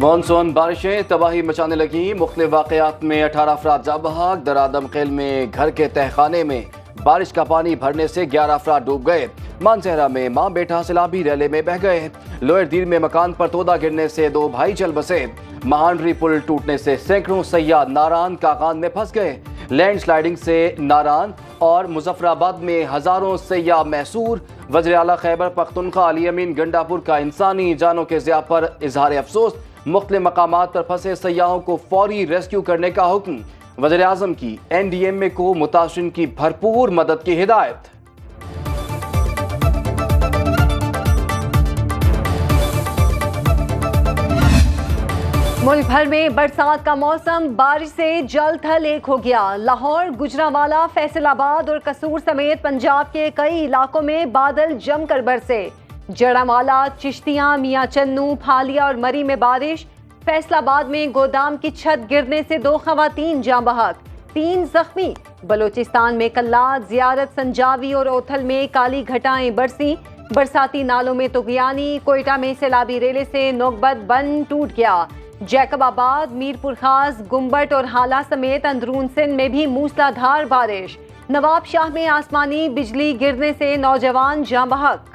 Monsoon बारिशें तबाही मचाने लगी। मुख्तलिफ वाक़यात में 18 अफराद जाँ बहक। दरादम खेल में घर के तहखाने में बारिश का पानी भरने से 11 अफराद डूब गए। मानसहरा में मां बेटा सैलाबी रैले में बह गए। लोअर दीर में मकान पर तोदा गिरने से 2 भाई चल बसे। महांडरी पुल टूटने से सैकड़ों सयाह नारान कागान में फंस गए। लैंड स्लाइडिंग से नारान और मुजफ्फराबाद में हजारों सयाह महसूर। वज़ीर आला खैबर पख्तूनख्वा अली अमीन गंडापुर का इंसानी जानों के ज़िया पर इजहार अफसोस। मुख्तलिफ मकामात पर फंसे सयाहों को फौरी रेस्क्यू करने का हुक्म। वज़ीर आज़म की NDMA को मुतासिरीन की भरपूर मदद की हिदायत। मुल्क भर में बरसात का मौसम बारिश से जल थल एक हो गया। लाहौर, गुजरांवाला, फैसलाबाद और कसूर समेत पंजाब के कई इलाकों में बादल जमकर बरसे। जड़ांवाला, चिश्तियां, मियां चन्नू, फालिया और मरी में बारिश। फैसलाबाद में गोदाम की छत गिरने से 2 खवातीन जाँ बहक, 3 जख्मी। बलोचिस्तान में कल्लात, जियारत, संजावी और ओथल में काली घटाएं बरसी। बरसाती नालों में तुगयानी। कोयटा में सैलाबी रेले से नोकबत बंद टूट गया। जैकबाबाद, मीरपुर खास, गुम्बट और हाला समेत अंदरून सिंध में भी मूसलाधार बारिश। नवाब शाह में आसमानी बिजली गिरने से नौजवान जाँ बहक।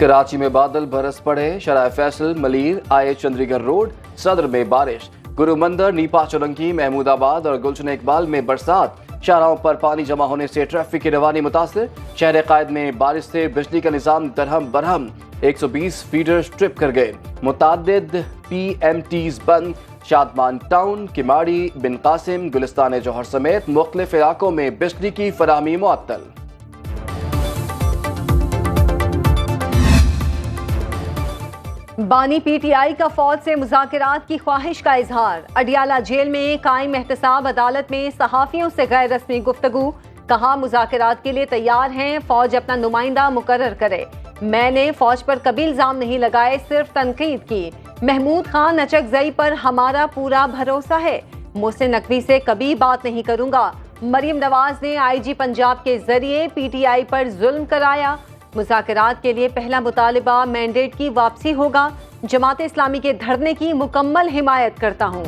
कराची में बादल बरस पड़े। शराय फैसल, मलीर, आए चंद्रीगढ़ रोड, सदर में बारिश। गुरु मंदिर, नीपा चौरंगी, महमूदाबाद और गुलशन इकबाल में बरसात। शाहराहों पर पानी जमा होने से ट्रैफिक की रवानी मुतासिर। शहर कायद में बारिश से बिजली का निजाम दरहम बरहम। 120 फीडर स्ट्रिप कर गए। मुतादिद PMTs बंद। शादमान टाउन, किमाड़ी, बिन कासिम, गुलिस्तान जौहर समेत मुख्तलिफ इलाकों में बिजली की फराहमी मुअत्तल। बानी PTI का फौज से मुज़ाकरात की ख्वाहिश का इजहार। अडियाला जेल में कायम एहतसाब अदालत में सहाफ़ियों से गैर रस्मी गुफ्तगू। कहा मुज़ाकरात के लिए तैयार हैं, फौज अपना नुमाइंदा मुकर्रर करे। मैंने फौज पर कभी इल्जाम नहीं लगाए, सिर्फ तनकीद की। महमूद खान नचकजई पर हमारा पूरा भरोसा है। मोहसिन नकवी से कभी बात नहीं करूंगा। मरियम नवाज ने IG पंजाब के जरिए PTI पर जुल्म कराया। मुज़ाकरात के लिए पहला मुतालिबा मैंडेट की वापसी होगा। जमात इस्लामी के धरने की मुकम्मल हिमायत करता हूँ।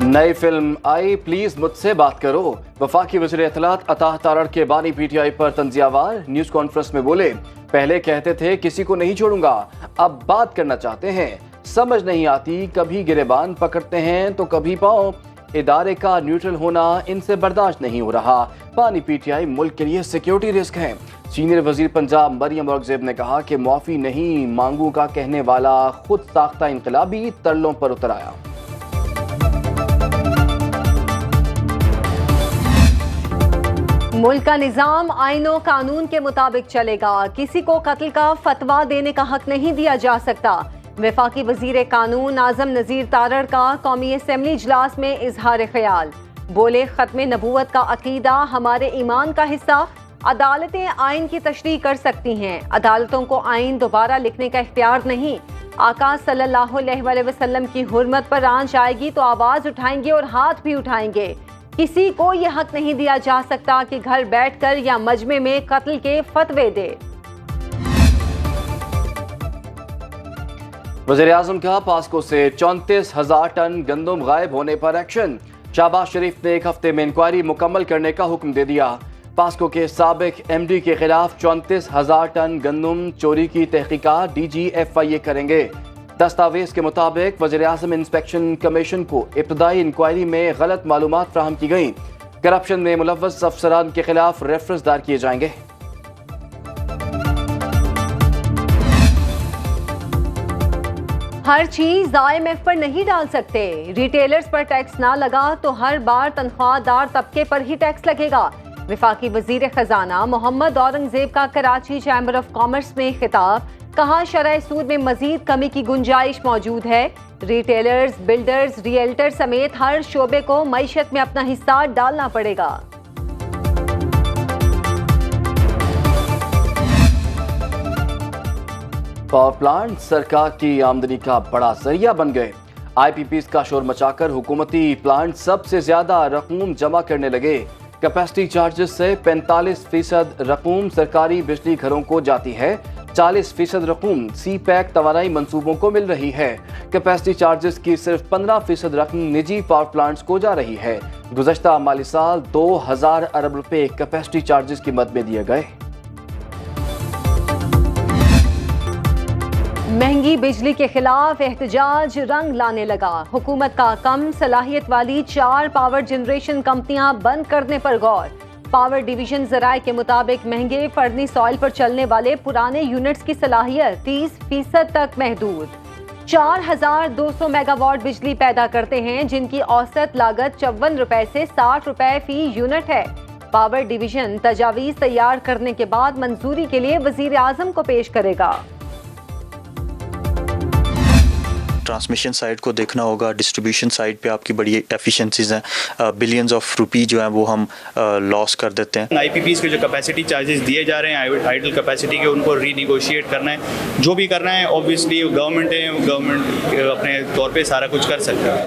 नई फिल्म आई, प्लीज मुझसे बात करो। वफाकी वज़ीर इत्तलात अताह तारड़ के बानी PTI पर तंज़ियावार। न्यूज कॉन्फ्रेंस में बोले, पहले कहते थे किसी को नहीं छोड़ूंगा, अब बात करना चाहते हैं। समझ नहीं आती, कभी गिरेबान पकड़ते हैं तो कभी पाँव। इदारे का न्यूट्रल होना इनसे बर्दाश्त नहीं हो रहा। बानी PTI मुल्क के लिए सिक्योरिटी रिस्क है। सीनियर वजीर पंजाब मरियम औरंगजेब ने कहा कि मुआफी नहीं मांगूंगा कहने वाला खुद साख्ता इनकलाबी तरलों पर उतर आया। मुल्क का निजाम आईनो कानून के मुताबिक चलेगा। किसी को कत्ल का फतवा देने का हक नहीं दिया जा सकता। वफाकी वजीर कानून आजम नज़ीर तारड़ का कौमी असम्बली इजलास में इजहार ख्याल। बोले, खत्म नबूवत का अकीदा हमारे ईमान का हिस्सा। अदालतें आइन की तशरीह कर सकती हैं, अदालतों को आइन दोबारा लिखने का इख्तियार नहीं। आका सल्लल्लाहु अलैहि वसल्लम की हुर्मत पर आंच आएगी तो आवाज उठाएंगे और हाथ भी उठाएंगे। किसी को यह हक नहीं दिया जा सकता कि घर बैठकर या मजमे में कत्ल के फतवे दे। वज़ीर आज़म का पास्को से 34,000 टन गंदम गायब होने पर एक्शन। शहबाज शरीफ ने 1 हफ्ते में इंक्वायरी मुकम्मल करने का हुक्म दे दिया। पास्को के साबिक MD के खिलाफ 34,000 टन गंदम चोरी की तहकीकात DG FIA करेंगे। दस्तावेज के मुताबिक वज़ीर आज़म इंस्पेक्शन कमीशन को इब्तदाई इंक्वायरी में गलत मालूमात फराहम की गई। करप्शन में मुलव्वस अफसरान के खिलाफ रेफरेंस दायर किए जाएंगे। हर चीज IMF पर नहीं डाल सकते। रिटेलर्स पर टैक्स ना लगा तो हर बार तनख्वाहदार तबके पर ही टैक्स लगेगा। वफाकी वजीर खजाना मोहम्मद औरंगजेब का कराची चैम्बर ऑफ कॉमर्स में खिताब। कहा, शरह सूद में मजीद कमी की गुंजाइश मौजूद है। रिटेलर्स, बिल्डर्स, रियल्टर समेत हर शोबे को मईशत में अपना हिस्सा डालना पड़ेगा। पावर प्लांट सरकार की आमदनी का बड़ा जरिया बन गए। IPPs का शोर मचाकर हुकूमती प्लांट सबसे ज्यादा रकूम जमा करने लगे। कैपेसिटी चार्जेस से 45% रकूम सरकारी बिजली घरों को जाती है, 40% रकूम सी पैक तवानाई मंसूबों को मिल रही है। कैपेसिटी चार्जेस की सिर्फ 15% रकम निजी पावर प्लांट्स को जा रही है। गुज़श्ता माली साल 2000 अरब रुपए कैपेसिटी चार्जेस की मद में दिए गए। महंगी बिजली के खिलाफ एहतजाज रंग लाने लगा। हुकूमत का कम सलाहियत वाली 4 पावर जनरेशन कंपनियां बंद करने पर गौर। पावर डिवीजन ज़राए के मुताबिक महंगे फर्नेस ऑयल पर चलने वाले पुराने यूनिट्स की सलाहियत 30% तक महदूद। 4200 मेगावाट बिजली पैदा करते हैं, जिनकी औसत लागत 54 रुपए से 60 रुपए फी यूनिट है। पावर डिवीजन तजावीज़ तैयार करने के बाद मंजूरी के लिए वजीर आज़म को पेश करेगा। ट्रांसमिशन साइड को देखना होगा, डिस्ट्रीब्यूशन साइड पे आपकी बड़ी एफिशिएंसीज हैं, बिलियंस ऑफ रुपी जो हैं वो हम लॉस कर देते हैं। आईपीपीज के जो कैपेसिटी चार्जेस दिए जा रहे हैं आइडल कैपेसिटी के, उनको रीनिगोशिएट करना है। जो भी करना है ऑब्वियसली गवर्नमेंट है, गवर्नमेंट अपने तौर पे सारा कुछ कर सकता है।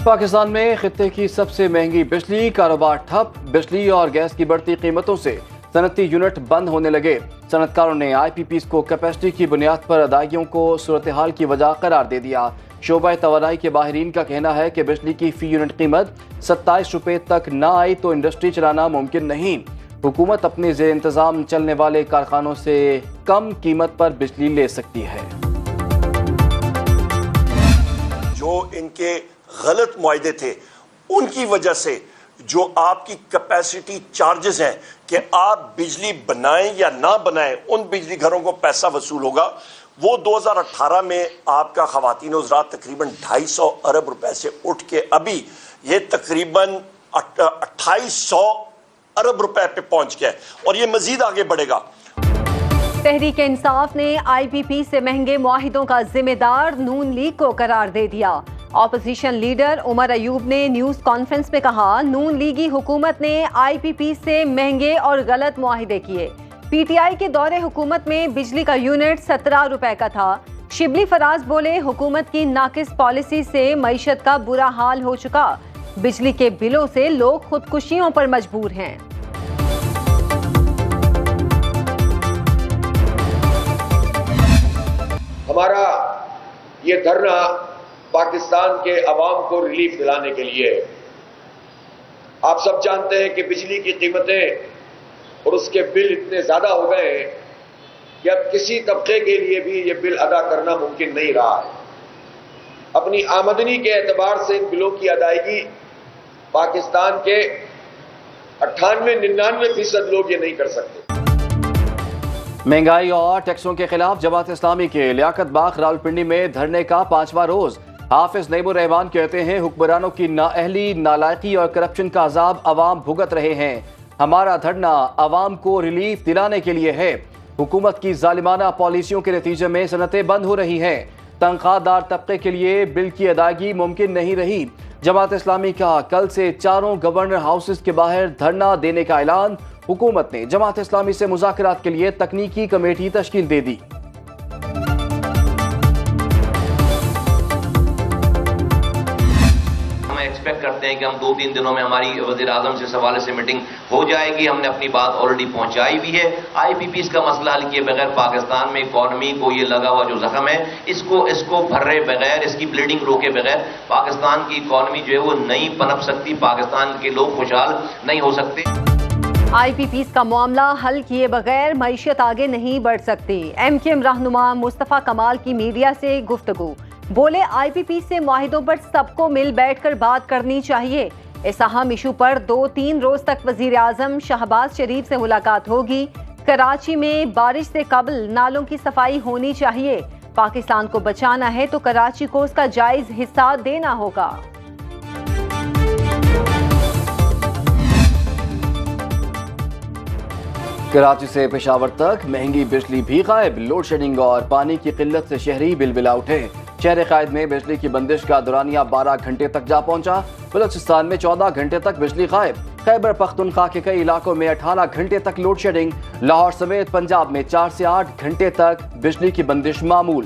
पाकिस्तान में खित्ते की सबसे महंगी बिजली, कारोबार ठप। बिजली और गैस की बढ़ती कीमतों से सनती यूनिट बंद होने लगे। सनतकारों ने IPPs को कैपेसिटी की बुनियाद पर अदायगियों को सूरत हाल की वजह करार दे दिया। शोबा तवानाई के माहिरीन का कहना है कि बिजली की फी यूनिट कीमत 27 रुपए तक ना आई तो इंडस्ट्री चलाना मुमकिन नहीं। हुकूमत अपने ज़ेर इंतज़ाम चलने वाले कारखानों से कम कीमत पर बिजली ले सकती है। जो इनके गलत मुआहदे थे उनकी वजह से जो आपकी कैपेसिटी चार्जेस हैं कि आप बिजली बनाएं या ना बनाएं, उन बिजली घरों को पैसा वसूल होगा। वो 2018 में आपका ख़वातीन हज़रात तकरीबन 250 अरब रुपए से उठ के अभी ये तकरीबन 2800 अरब रुपए पे पहुंच गया और ये मजीद आगे बढ़ेगा। तहरीक इंसाफ ने IPP से महंगे मुआहिदों का जिम्मेदार नून लीग को करार दे दिया। ऑपोजिशन लीडर उमर अयूब ने न्यूज़ कॉन्फ्रेंस में कहा, नून लीगी हुकूमत ने IPP से महंगे और गलत मुआहिदे किए। PTI के दौरे हुकूमत में बिजली का यूनिट 17 रुपए का था। शिबली फराज बोले, हुकूमत की नाकिस पॉलिसी से मईशत का बुरा हाल हो चुका। बिजली के बिलों से लोग खुदकुशियों पर मजबूर हैं। हमारा ये धरना पाकिस्तान के अवाम को रिलीफ दिलाने के लिए। आप सब जानते हैं कि बिजली की कीमतें और उसके बिल इतने ज्यादा हो गए हैं कि अब किसी तबके के लिए भी ये बिल अदा करना मुमकिन नहीं रहा है। अपनी आमदनी के एतबार से इन बिलों की अदायगी पाकिस्तान के 98-99% लोग ये नहीं कर सकते। महंगाई और टैक्सों के खिलाफ जमात इस्लामी के लियाकत बाग रावलपिंडी में धरने का 5वां रोज। हाफिज नईमुर रहमान कहते हैं, हुक्मरानों की नाअहली, नालायकी और करप्शन का अजाब अवाम भुगत रहे हैं। हमारा धरना अवाम को रिलीफ दिलाने के लिए है। हुकूमत की जालिमाना पॉलिसियों के नतीजे में सनतें बंद हो रही हैं। तनख्वाहदार तबके के लिए बिल की अदायगी मुमकिन नहीं रही। जमात इस्लामी का कल से 4 गवर्नर हाउसेस के बाहर धरना देने का ऐलान। हुकूमत ने जमात इस्लामी से मुज़ाकरात के लिए तकनीकी कमेटी तश्कील दे दी। एक्सपेक्ट करते हैं कि हम 2-3 दिनों में हमारी वज़ीर आज़म से इस हवाले से मीटिंग हो जाएगी। हमने अपनी बात ऑलरेडी पहुंचाई भी है। IPPs का मसला हल किए बगैर पाकिस्तान में इकॉनमी को ये लगा हुआ जो जख्म है, इसको भर्रे बगैर, इसकी ब्लीडिंग रोके बगैर पाकिस्तान की इकॉनमी जो है वो नहीं पनप सकती। पाकिस्तान के लोग खुशहाल नहीं हो सकते। IPPs का मामला हल किए बगैर मईशत आगे नहीं बढ़ सकती। MKM रहनुमा मुस्तफ़ा कमाल की मीडिया से गुफ्तगू। बोले, IPP से मुआहिदों पर सबको मिल बैठकर बात करनी चाहिए। इस अहम इशू पर 2-3 रोज तक वजीर आजम शहबाज शरीफ से मुलाकात होगी। कराची में बारिश से कबल नालों की सफाई होनी चाहिए। पाकिस्तान को बचाना है तो कराची को उसका जायज हिस्सा देना होगा। कराची से पेशावर तक महंगी बिजली भी गायब। लोड शेडिंग और पानी की किल्लत से शहरी बिलबिला उठे। शहर कायद में बिजली की बंदिश का दौरानिया 12 घंटे तक जा पहुंचा। बलूचिस्तान में 14 घंटे तक बिजली गायब। खैबर पख्तूनख्वा के कई इलाकों में 18 घंटे तक लोड शेडिंग। लाहौर समेत पंजाब में 4 से 8 घंटे तक बिजली की बंदिश मामूल।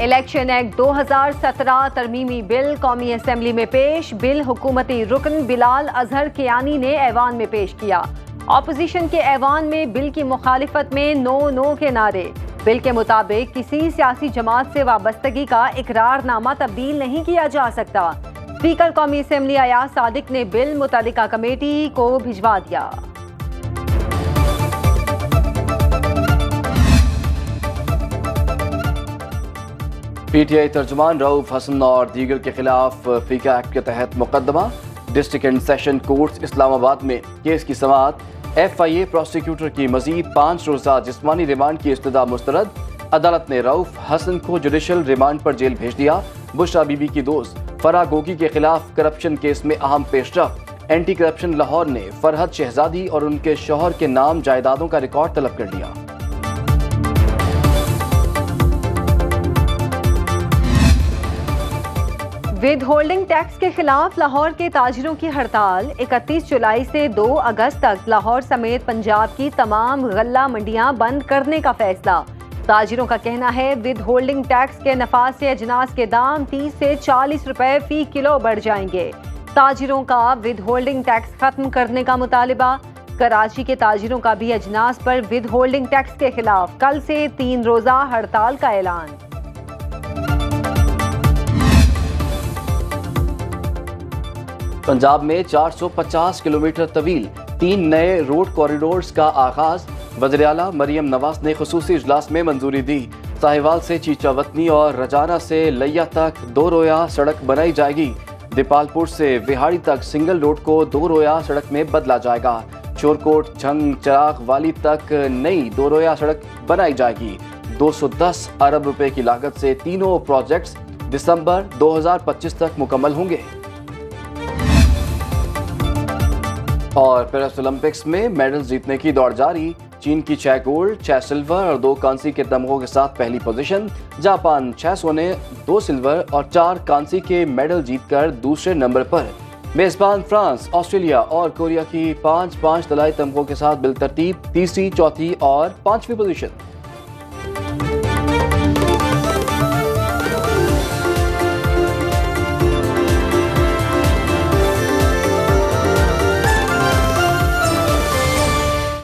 الیکشن ایکٹ 2017 ترمیمی بل قومی اسمبلی میں پیش. بل حکومتی رکن بلال اظہر کیانی نے ایوان میں پیش کیا. اپوزیشن کے ایوان میں بل کی مخالفت میں نو نو کے نعرے. بل کے مطابق کسی سیاسی جماعت سے وابستگی کا اقرار نامہ تبدیل نہیں کیا جا سکتا. اسپیکر قومی اسمبلی ایاز صادق نے بل متعلقہ کمیٹی کو بھجوا دیا. پی ٹی آئی ترجمان رؤف حسن اور دیگر کے خلاف فیکا ایکٹ کے تحت مقدمہ. ڈسٹرکٹ اینڈ سیشن کورٹس اسلام آباد میں کیس کی سماعت. ایف آئی اے پروسیکیوٹر کی مزید 5 روزہ جسمانی ریمانڈ کی استدعا مسترد. عدالت نے رؤف حسن کو جوڈیشل ریمانڈ پر جیل بھیج دیا. بشرا بی بی کی دوست فرح گوگی کے خلاف کرپشن کیس میں اہم پیش رفت. اینٹی کرپشن لاہور نے فرحت شہزادی اور ان کے شوہر کے نام جائیدادوں کا ریکارڈ طلب کر لیا. ود ہولڈنگ ٹیکس کے خلاف لاہور کے تاجروں کی ہڑتال. 31 جولائی سے 2 اگست تک لاہور سمیت پنجاب کی تمام غلہ منڈیاں بند کرنے کا فیصلہ. تاجروں کا کہنا ہے ود ہولڈنگ ٹیکس کے نفاذ سے اجناس کے دام 30 سے 40 روپے فی کلو بڑھ جائیں گے. تاجروں کا ود ہولڈنگ ٹیکس ختم کرنے کا مطالبہ. کراچی کے تاجروں کا بھی اجناس پر ود ہولڈنگ ٹیکس کے خلاف کل سے 3 روزہ ہڑتال کا اعلان. پنجاب میں 450 کلومیٹر طویل 3 نئے روڈ کوریڈورز کا آغاز. وزیر اعلیٰ مریم نواز نے خصوصی اجلاس میں منظوری دی. ساہیوال سے چیچا وطنی اور رجانہ سے لیا تک 2 رویہ سڑک بنائی جائے گی. دیپال پور سے وہاڑی تک سنگل روڈ کو 2 رویہ سڑک میں بدلا جائے گا. چورکوٹ جھنگ چراغ والی تک نئی 2 رویہ سڑک بنائی جائے گی. 210 ارب روپے کی لاگت سے تینوں پروجیکٹس دسمبر 2025 تک مکمل ہوں گے. اور پیرس اولمپکس میں میڈل جیتنے کی دوڑ جاری. چین کی 6 گولڈ 6 سلور اور 2 کانسی کے تمغوں کے ساتھ پہلی پوزیشن. جاپان 6 سونے 2 سلور اور 4 کانسی کے میڈل جیت کر دوسرے نمبر پر. میزبان فرانس آسٹریلیا اور کوریا کی 5 طلائی تمغوں کے ساتھ بالترتیب تیسری چوتھی اور 5ویں پوزیشن.